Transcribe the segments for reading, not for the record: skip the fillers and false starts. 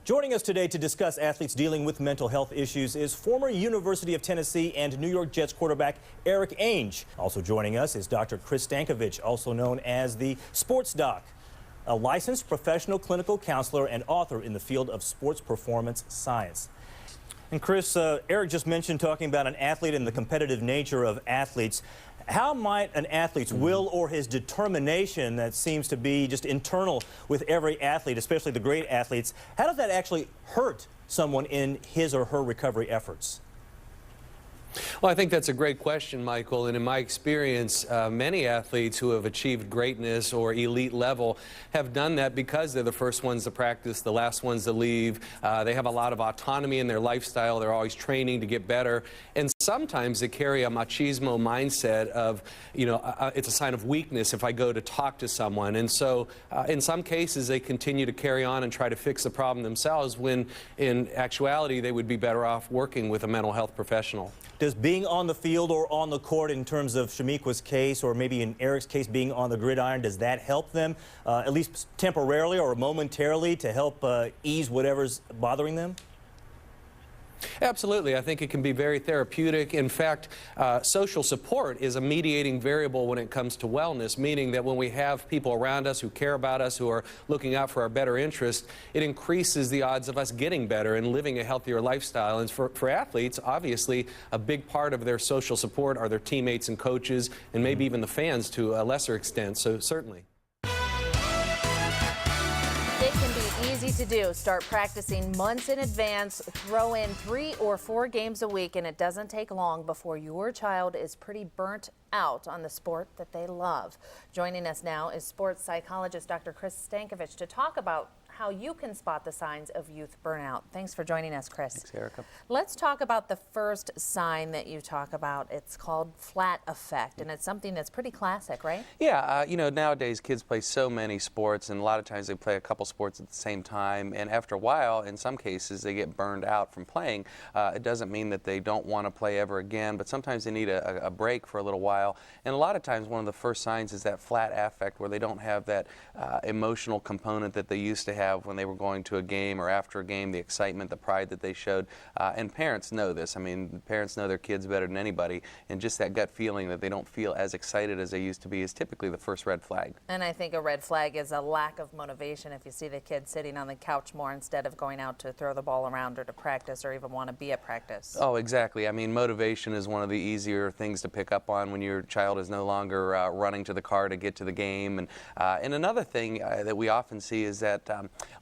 Joining us today to discuss athletes dealing with mental health issues is former University of Tennessee and New York Jets quarterback Eric Ainge. Also joining us is Dr. Chris Stankovich, also known as the Sports Doc, a licensed professional clinical counselor and author in the field of sports performance science. And Chris, Eric just mentioned talking about an athlete and the competitive nature of athletes. How might an athlete's will or his determination that seems to be just internal with every athlete, especially the great athletes, how does that actually hurt someone in his or her recovery efforts? Well, I think that's a great question, Michael. And in my experience, many athletes who have achieved greatness or elite level have done that because they're the first ones to practice, the last ones to leave. They have a lot of autonomy in their lifestyle. They're always training to get better. And sometimes they carry a machismo mindset of, it's a sign of weakness if I go to talk to someone. And so in some cases, they continue to carry on and try to fix the problem themselves when in actuality, they would be better off working with a mental health professional. Does being on the field or on the court, in terms of Shamiqua's case, or maybe in Eric's case, being on the gridiron, does that help them, at least temporarily or momentarily, to help ease whatever's bothering them? Absolutely. I think it can be very therapeutic. In fact, social support is a mediating variable when it comes to wellness, meaning that when we have people around us who care about us, who are looking out for our better interest, it increases the odds of us getting better and living a healthier lifestyle. And for athletes, obviously, a big part of their social support are their teammates and coaches, and maybe even the fans to a lesser extent. So certainly. It can be easy to do. Start practicing months in advance. Throw in 3 or 4 games a week, and it doesn't take long before your child is pretty burnt out on the sport that they love. Joining us now is sports psychologist Dr. Chris Stankovich to talk about how you can spot the signs of youth burnout. Thanks for joining us, Chris. Thanks, Erica. Let's talk about the first sign that you talk about. It's called flat effect, and it's something that's pretty classic, right? Yeah, nowadays kids play so many sports, and a lot of times they play a couple sports at the same time, and after a while, in some cases, they get burned out from playing. It doesn't mean that they don't want to play ever again, but sometimes they need a break for a little while. And a lot of times, one of the first signs is that flat affect, where they don't have that emotional component that they used to have when they were going to a game or after a game, the excitement, the pride that they showed. And parents know this. I mean, parents know their kids better than anybody, and just that gut feeling that they don't feel as excited as they used to be is typically the first red flag. And I think a red flag is a lack of motivation. If you see the kid sitting on the couch more instead of going out to throw the ball around or to practice or even want to be at practice. Oh, exactly. I mean, motivation is one of the easier things to pick up on when your child is no longer running to the car to get to the game. And another thing that we often see is that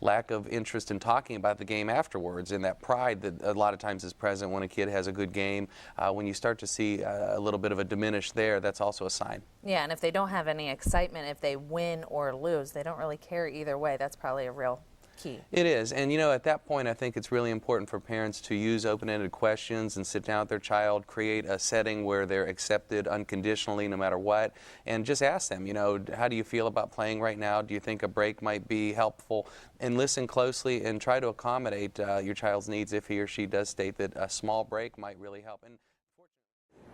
lack of interest in talking about the game afterwards, and that pride that a lot of times is present when a kid has a good game. When you start to see a little bit of a diminish there, that's also a sign. Yeah, and if they don't have any excitement, if they win or lose, they don't really care either way. That's probably a real key. It is, and at that point I think it's really important for parents to use open-ended questions and sit down with their child, create a setting where they're accepted unconditionally no matter what, and just ask them, how do you feel about playing right now? Do you think a break might be helpful? And listen closely and try to accommodate your child's needs if he or she does state that a small break might really help.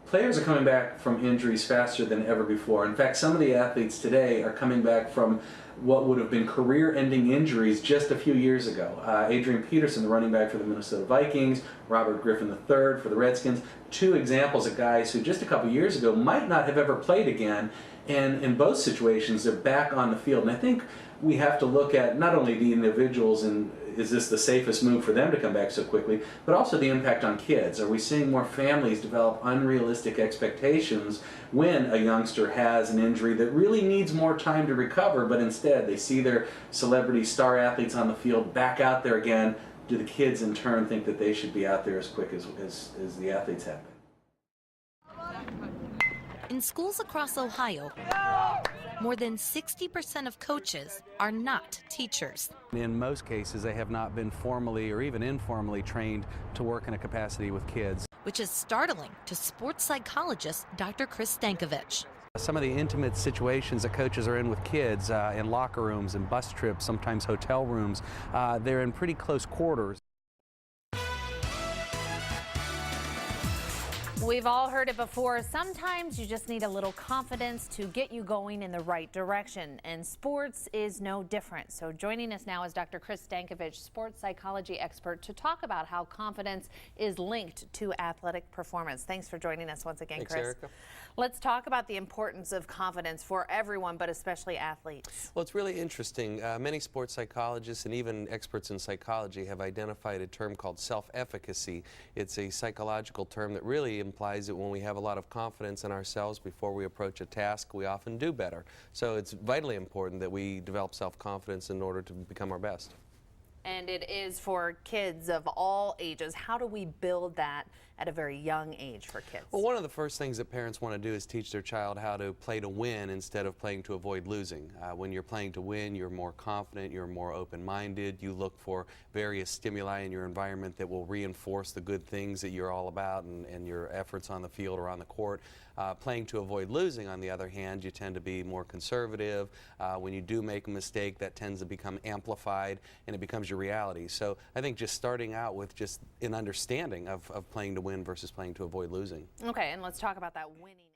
Players are coming back from injuries faster than ever before. In fact, some of the athletes today are coming back from what would have been career-ending injuries just a few years ago. Adrian Peterson, the running back for the Minnesota Vikings, Robert Griffin III for the Redskins, 2 examples of guys who just a couple years ago might not have ever played again, and in both situations they're back on the field. And I think we have to look at not only the individuals and is this the safest move for them to come back so quickly, but also the impact on kids. Are we seeing more families develop unrealistic expectations when a youngster has an injury that really needs more time to recover, but instead they see their celebrity star athletes on the field back out there again? Do the kids in turn think that they should be out there as quick as the athletes have been? In schools across Ohio, more than 60% of coaches are not teachers. In most cases, they have not been formally or even informally trained to work in a capacity with kids, which is startling to sports psychologist Dr. Chris Stankovich. Some of the intimate situations that coaches are in with kids, in locker rooms and bus trips, sometimes hotel rooms, they're in pretty close quarters. We've all heard it before. Sometimes you just need a little confidence to get you going in the right direction, and sports is no different. So joining us now is Dr. Stankovich, sports psychology expert, to talk about how confidence is linked to athletic performance. Thanks for joining us once again, Thanks, Chris. Erica. Let's talk about the importance of confidence for everyone, but especially athletes. Well, it's really interesting. Many sports psychologists and even experts in psychology have identified a term called self-efficacy. It's a psychological term that really implies that when we have a lot of confidence in ourselves before we approach a task, we often do better. So it's vitally important that we develop self-confidence in order to become our best. And it is for kids of all ages. How do we build that at a very young age for kids? Well, one of the first things that parents want to do is teach their child how to play to win instead of playing to avoid losing. When you're playing to win, you're more confident, you're more open-minded, you look for various stimuli in your environment that will reinforce the good things that you're all about and your efforts on the field or on the court. Playing to avoid losing, on the other hand, you tend to be more conservative. When you do make a mistake, that tends to become amplified and it becomes your reality. So I think just starting out with just an understanding of playing to win versus playing to avoid losing. Okay, and let's talk about that winning.